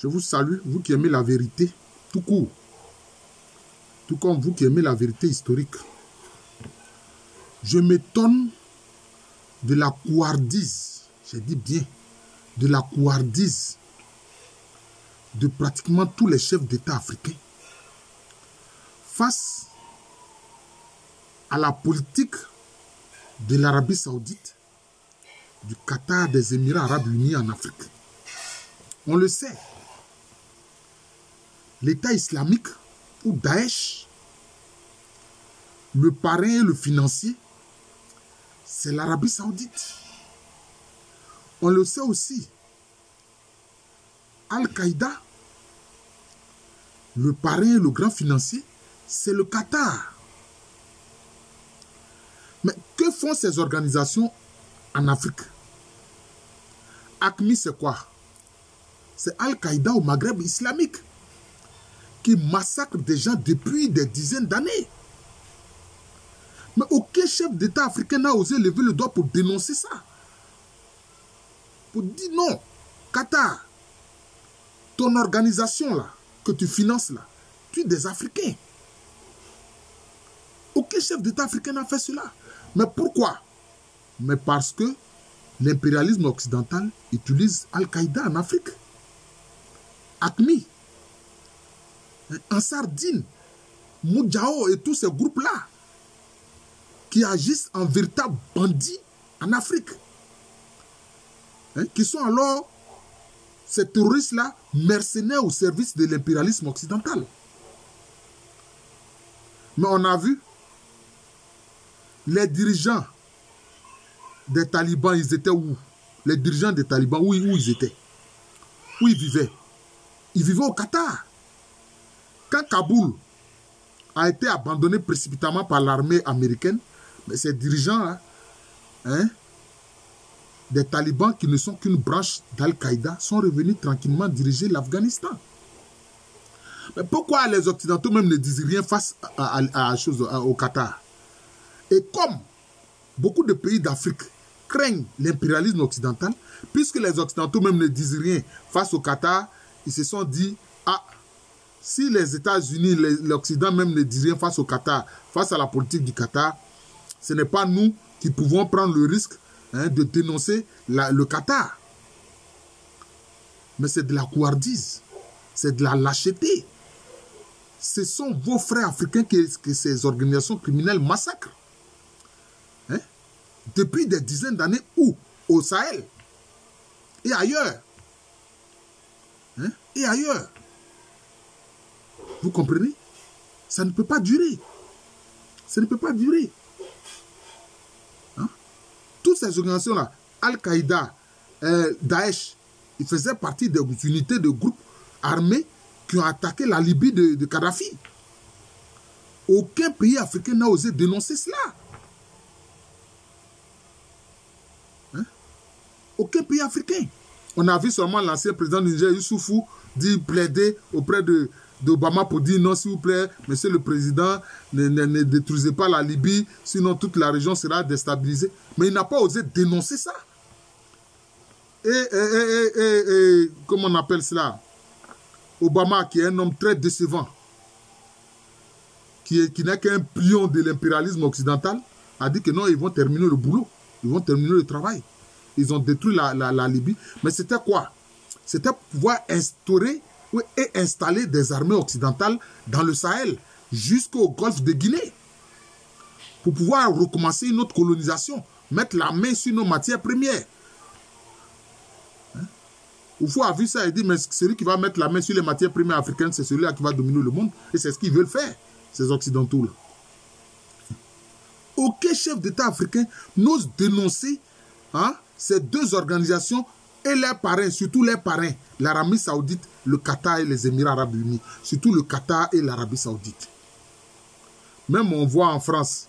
Je vous salue, vous qui aimez la vérité, tout court. Tout comme vous qui aimez la vérité historique. Je m'étonne de la couardise, j'ai dit bien, de la couardise de pratiquement tous les chefs d'État africains face à la politique de l'Arabie Saoudite, du Qatar, des Émirats Arabes Unis en Afrique. On le sait. L'État islamique ou Daesh, le parrain et le financier, c'est l'Arabie Saoudite. On le sait aussi. Al-Qaïda, le parrain et le grand financier, c'est le Qatar. Mais que font ces organisations en Afrique? AQMI, c'est quoi? C'est Al-Qaïda au Maghreb islamique qui massacre des gens depuis des dizaines d'années. Mais aucun chef d'État africain n'a osé lever le doigt pour dénoncer ça. Pour dire non, Qatar, ton organisation là, que tu finances là, tu es des Africains. Aucun chef d'État africain n'a fait cela. Mais pourquoi? Mais parce que l'impérialisme occidental utilise Al-Qaïda en Afrique. AQMI, Ansar Dine, Moudjao et tous ces groupes-là qui agissent en véritables bandits en Afrique. Qui sont alors, ces terroristes-là, mercenaires au service de l'impérialisme occidental. Mais on a vu, les dirigeants des talibans, ils étaient où? Les dirigeants des talibans, où ils étaient? Où ils vivaient? Ils vivaient au Qatar. Quand Kaboul a été abandonné précipitamment par l'armée américaine, mais ces dirigeants, des talibans qui ne sont qu'une branche d'Al-Qaïda, sont revenus tranquillement diriger l'Afghanistan. Mais pourquoi les Occidentaux même ne disent rien face au Qatar? Et comme beaucoup de pays d'Afrique craignent l'impérialisme occidental, puisque les Occidentaux même ne disent rien face au Qatar, ils se sont dit, ah, si les États-Unis, l'Occident même ne disent rien face au Qatar, face à la politique du Qatar, ce n'est pas nous qui pouvons prendre le risque de dénoncer le Qatar. Mais c'est de la couardise, c'est de la lâcheté. Ce sont vos frères africains que ces organisations criminelles massacrent. Depuis des dizaines d'années, où? Au Sahel. Et ailleurs. Et ailleurs. Vous comprenez? Ça ne peut pas durer. Ça ne peut pas durer. Toutes ces organisations-là, Al-Qaïda, Daesh, ils faisaient partie des unités de groupes armés qui ont attaqué la Libye de Kadhafi. Aucun pays africain n'a osé dénoncer cela. Aucun pays africain. On a vu seulement l'ancien président du Niger, Youssoufou, plaider auprès d'Obama pour dire non, s'il vous plaît, monsieur le président, ne détruisez pas la Libye, sinon toute la région sera déstabilisée. Mais il n'a pas osé dénoncer ça. Et comment on appelle cela? Obama, qui est un homme très décevant, qui n'est qu'un pion de l'impérialisme occidental, a dit que non, ils vont terminer le boulot, ils vont terminer le travail. Ils ont détruit la Libye. Mais c'était quoi? C'était pouvoir instaurer et installer des armées occidentales dans le Sahel, jusqu'au golfe de Guinée, pour pouvoir recommencer une autre colonisation, mettre la main sur nos matières premières. Oufou a vu ça et dit, mais celui qui va mettre la main sur les matières premières africaines, c'est celui-là qui va dominer le monde. Et c'est ce qu'ils veulent faire, ces Occidentaux-là. Aucun chef d'État africain n'ose dénoncer ces deux organisations et leurs parrains, surtout leurs parrains, l'Arabie Saoudite, le Qatar et les Émirats Arabes Unis, surtout le Qatar et l'Arabie Saoudite. Même on voit en France,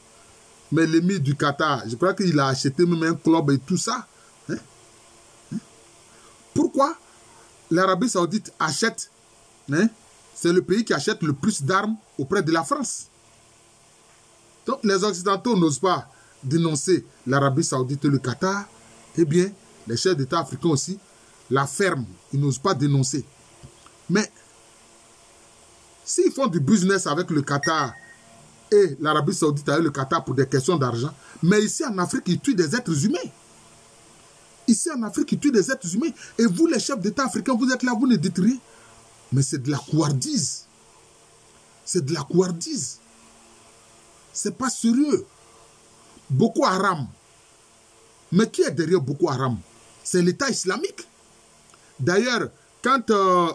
mais l'émir du Qatar, je crois qu'il a acheté même un club et tout ça. Pourquoi l'Arabie Saoudite achète, c'est le pays qui achète le plus d'armes auprès de la France. Donc les Occidentaux n'osent pas dénoncer l'Arabie Saoudite et le Qatar. Eh bien, les chefs d'État africains aussi la ferment. Ils n'osent pas dénoncer. Mais s'ils font du business avec le Qatar et l'Arabie Saoudite avec le Qatar pour des questions d'argent, mais ici en Afrique, ils tuent des êtres humains. Ici en Afrique, ils tuent des êtres humains. Et vous, les chefs d'État africains, vous êtes là, vous ne dites rien. Mais c'est de la couardise. C'est de la couardise. C'est pas sérieux. Boko Haram. Mais qui est derrière Boko Haram? C'est l'État islamique. D'ailleurs, quand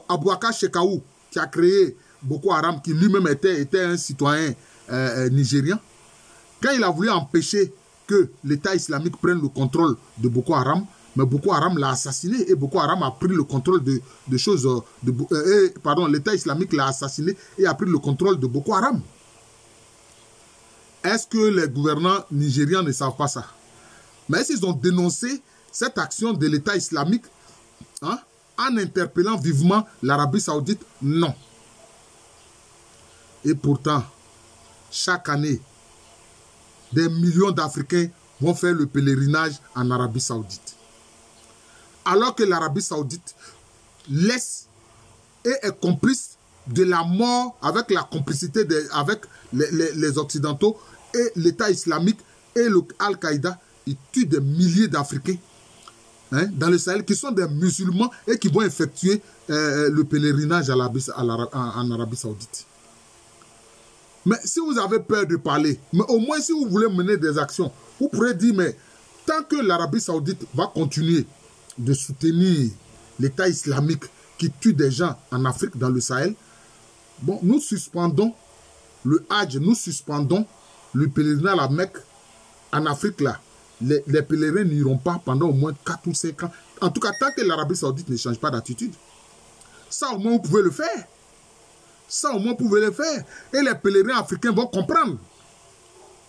Abouaka Shekau, qui a créé Boko Haram, qui lui-même était un citoyen nigérien, quand il a voulu empêcher que l'État islamique prenne le contrôle de Boko Haram, mais Boko Haram l'a assassiné et Boko Haram a pris le contrôle de choses... pardon, l'État islamique l'a assassiné et a pris le contrôle de Boko Haram. Est-ce que les gouvernants nigérians ne savent pas ça? Mais est-ce qu'ils ont dénoncé cette action de l'État islamique en interpellant vivement l'Arabie Saoudite? Non. Et pourtant, chaque année, des millions d'Africains vont faire le pèlerinage en Arabie Saoudite. Alors que l'Arabie Saoudite laisse et est complice de la mort avec la complicité avec les Occidentaux et l'État islamique et Al-Qaïda, ils tuent des milliers d'Africains dans le Sahel qui sont des musulmans et qui vont effectuer le pèlerinage en Arabie Saoudite. Mais si vous avez peur de parler, mais au moins si vous voulez mener des actions, vous pourrez dire, mais tant que l'Arabie Saoudite va continuer de soutenir l'État islamique qui tue des gens en Afrique, dans le Sahel, bon, nous suspendons le Hajj, nous suspendons le pèlerinage à la Mecque en Afrique là. Les pèlerins n'iront pas pendant au moins 4 ou 5 ans. En tout cas, tant que l'Arabie Saoudite ne change pas d'attitude. Ça, au moins, vous pouvez le faire. Ça, au moins, vous pouvez le faire. Et les pèlerins africains vont comprendre.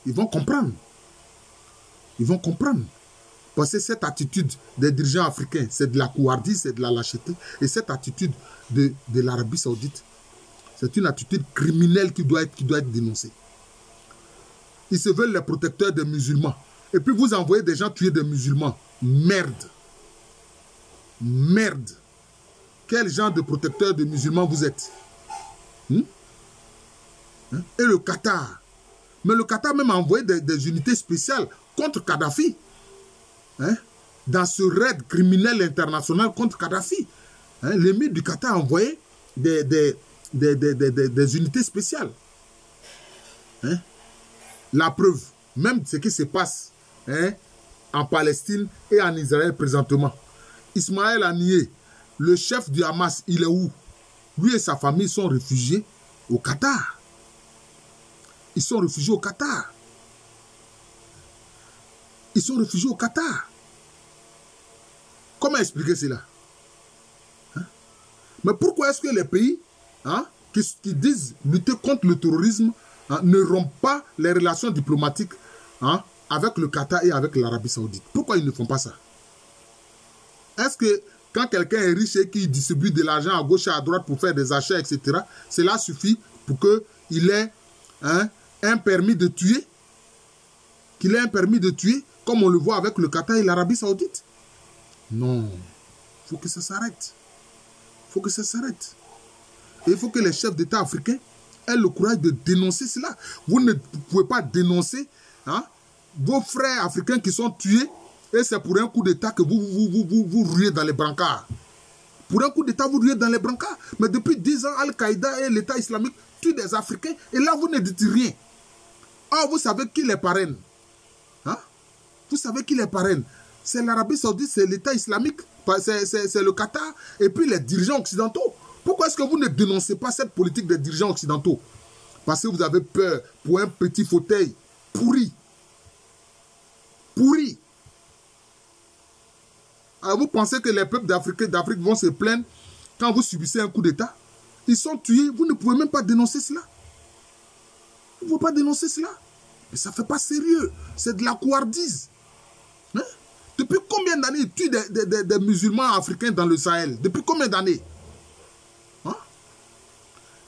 Ils vont comprendre. Ils vont comprendre. Parce que cette attitude des dirigeants africains, c'est de la couardise, c'est de la lâcheté. Et cette attitude de l'Arabie Saoudite, c'est une attitude criminelle qui doit être dénoncée. Ils se veulent les protecteurs des musulmans. Et puis vous envoyez des gens tuer des musulmans. Merde. Merde. Quel genre de protecteur des musulmans vous êtes? Et le Qatar. Mais le Qatar même a envoyé des unités spéciales contre Kadhafi. Dans ce raid criminel international contre Kadhafi. L'émir du Qatar a envoyé des unités spéciales. La preuve, même ce qui se passe en Palestine et en Israël présentement. Ismaël Haniyeh, le chef du Hamas, il est où? Lui et sa famille sont réfugiés au Qatar. Ils sont réfugiés au Qatar. Ils sont réfugiés au Qatar. Comment expliquer cela? Mais pourquoi est-ce que les pays qui disent lutter contre le terrorisme ne rompent pas les relations diplomatiques avec le Qatar et avec l'Arabie Saoudite? Pourquoi ils ne font pas ça? Est-ce que quand quelqu'un est riche et qu'il distribue de l'argent à gauche et à droite pour faire des achats, etc., cela suffit pour qu'il ait un permis de tuer? Qu'il ait un permis de tuer, comme on le voit avec le Qatar et l'Arabie Saoudite? Non. Il faut que ça s'arrête. Il faut que ça s'arrête. Et il faut que les chefs d'État africains aient le courage de dénoncer cela. Vous ne pouvez pas dénoncer vos frères africains qui sont tués et c'est pour un coup d'État que vous ruez dans les brancards. Pour un coup d'État, vous ruez dans les brancards. Mais depuis 10 ans, Al-Qaïda et l'État islamique tuent des Africains et là, vous ne dites rien. Ah, vous savez qui les parraine? Vous savez qui les parraine? C'est l'Arabie Saoudite, c'est l'État islamique, c'est le Qatar et puis les dirigeants occidentaux. Pourquoi est-ce que vous ne dénoncez pas cette politique des dirigeants occidentaux? Parce que vous avez peur pour un petit fauteuil pourri. Pourri. Alors vous pensez que les peuples d'Afrique vont se plaindre quand vous subissez un coup d'État? Ils sont tués, vous ne pouvez même pas dénoncer cela. Vous ne pouvez pas dénoncer cela. Mais ça ne fait pas sérieux. C'est de la couardise. Depuis combien d'années ils tuent des musulmans africains dans le Sahel? Depuis combien d'années?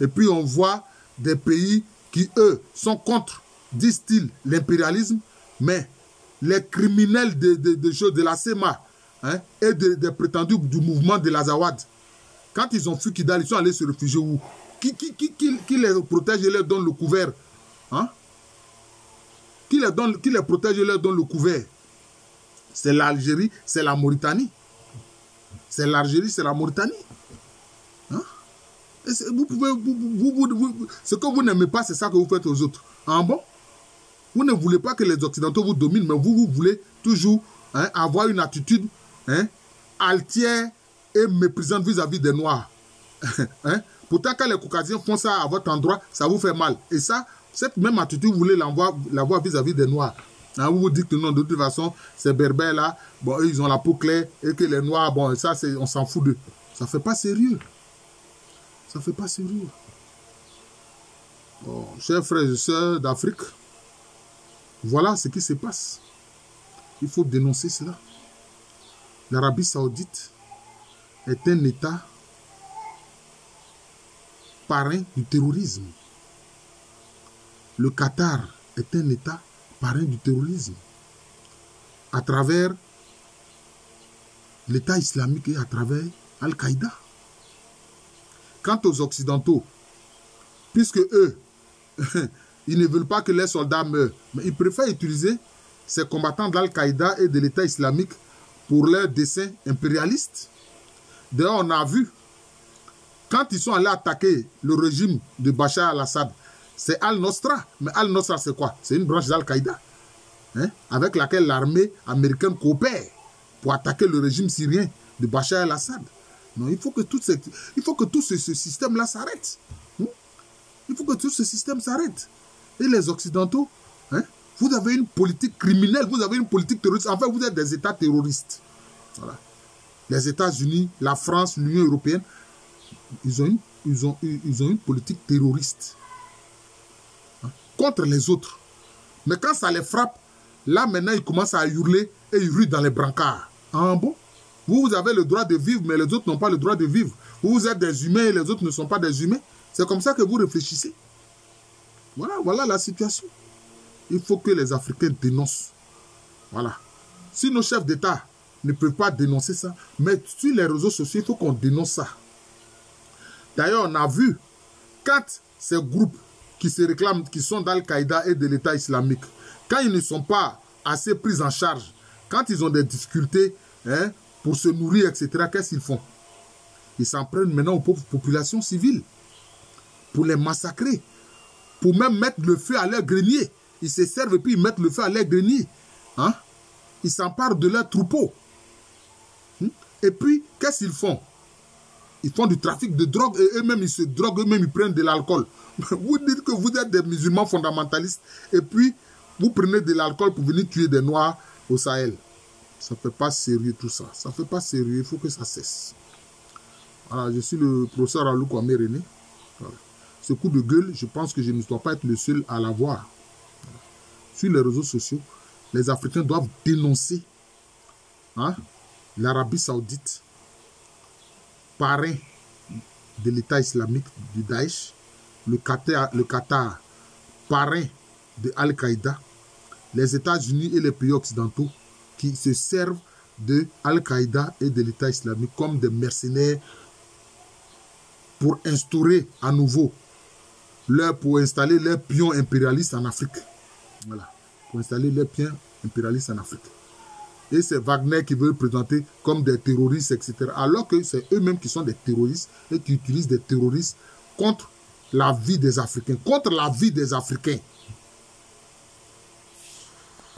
Et puis on voit des pays qui, eux, sont contre, disent-ils, l'impérialisme, mais les criminels de la SEMA et des prétendus du mouvement de l'Azawad, Quand ils ont fui Kidal, ils sont allés se réfugier où? Qui les protège et leur donne le couvert? Hein? Qui les protège et leur donne le couvert? C'est l'Algérie, c'est la Mauritanie. C'est l'Algérie, c'est la Mauritanie. Hein? Vous pouvez, ce que vous n'aimez pas, c'est ça que vous faites aux autres. Hein, bon? Vous ne voulez pas que les Occidentaux vous dominent, mais vous voulez toujours avoir une attitude altière et méprisante vis-à-vis des Noirs. Pourtant, quand les Caucasiens font ça à votre endroit, ça vous fait mal. Et ça, cette même attitude, vous voulez l'avoir vis-à-vis des Noirs. Hein, vous vous dites que non, de toute façon, ces berbères là, bon, eux, ils ont la peau claire et que les Noirs, bon, ça, on s'en fout d'eux. Ça ne fait pas sérieux. Ça ne fait pas sérieux. Bon, chers frères et sœurs d'Afrique, voilà ce qui se passe. Il faut dénoncer cela. L'Arabie Saoudite est un État parrain du terrorisme. Le Qatar est un État parrain du terrorisme à travers l'État islamique et à travers Al-Qaïda. Quant aux Occidentaux, puisque eux, ils ne veulent pas que les soldats meurent, mais ils préfèrent utiliser ces combattants d'Al-Qaïda et de l'État islamique pour leurs desseins impérialistes. D'ailleurs, on a vu, quand ils sont allés attaquer le régime de Bachar al-Assad, c'est Al-Nosra. Mais Al-Nosra, c'est quoi? C'est une branche d'Al-Qaïda, avec laquelle l'armée américaine coopère pour attaquer le régime syrien de Bachar al-Assad. Non, il faut que tout ce système-là s'arrête. Il faut que tout ce système s'arrête. Et les Occidentaux, vous avez une politique criminelle, vous avez une politique terroriste. En fait, vous êtes des États terroristes. Voilà. Les États-Unis, la France, l'Union européenne, ils ont une politique terroriste contre les autres. Mais quand ça les frappe, là maintenant ils commencent à hurler et ils ruent dans les brancards. Ah bon? Vous avez le droit de vivre, mais les autres n'ont pas le droit de vivre. Vous êtes des humains et les autres ne sont pas des humains. C'est comme ça que vous réfléchissez. Voilà la situation. Il faut que les Africains dénoncent. Voilà. Si nos chefs d'État ne peuvent pas dénoncer ça, mais sur les réseaux sociaux, il faut qu'on dénonce ça. D'ailleurs, on a vu, quand ces groupes qui se réclament, qui sont d'Al-Qaïda et de l'État islamique, quand ils ne sont pas assez pris en charge, quand ils ont des difficultés pour se nourrir, etc., qu'est-ce qu'ils font? Ils s'en prennent maintenant aux pauvres populations civiles pour les massacrer, pour même mettre le feu à leur grenier. Ils se servent et puis ils mettent le feu à leur grenier. Ils s'emparent de leurs troupeaux. Et puis, qu'est-ce qu'ils font? Ils font du trafic de drogue et eux-mêmes, ils se droguent, eux-mêmes, ils prennent de l'alcool. Vous dites que vous êtes des musulmans fondamentalistes et puis vous prenez de l'alcool pour venir tuer des Noirs au Sahel. Ça ne fait pas sérieux tout ça. Ça ne fait pas sérieux, il faut que ça cesse. Voilà, je suis le professeur Alou Kwame René. Voilà. Ce coup de gueule, je pense que je ne dois pas être le seul à l'avoir. Voilà. Sur les réseaux sociaux, les Africains doivent dénoncer l'Arabie Saoudite, parrain de l'État islamique du Daesh, le Qatar, parrain de Al-Qaïda, les États-Unis et les pays occidentaux qui se servent de Al-Qaïda et de l'État islamique comme des mercenaires pour instaurer à nouveau, pour installer leurs pions impérialistes en Afrique. Voilà, pour installer leurs pions impérialistes en Afrique. Et c'est Wagner qui veut présenter comme des terroristes, etc. Alors que c'est eux-mêmes qui sont des terroristes et qui utilisent des terroristes contre la vie des Africains. Contre la vie des Africains.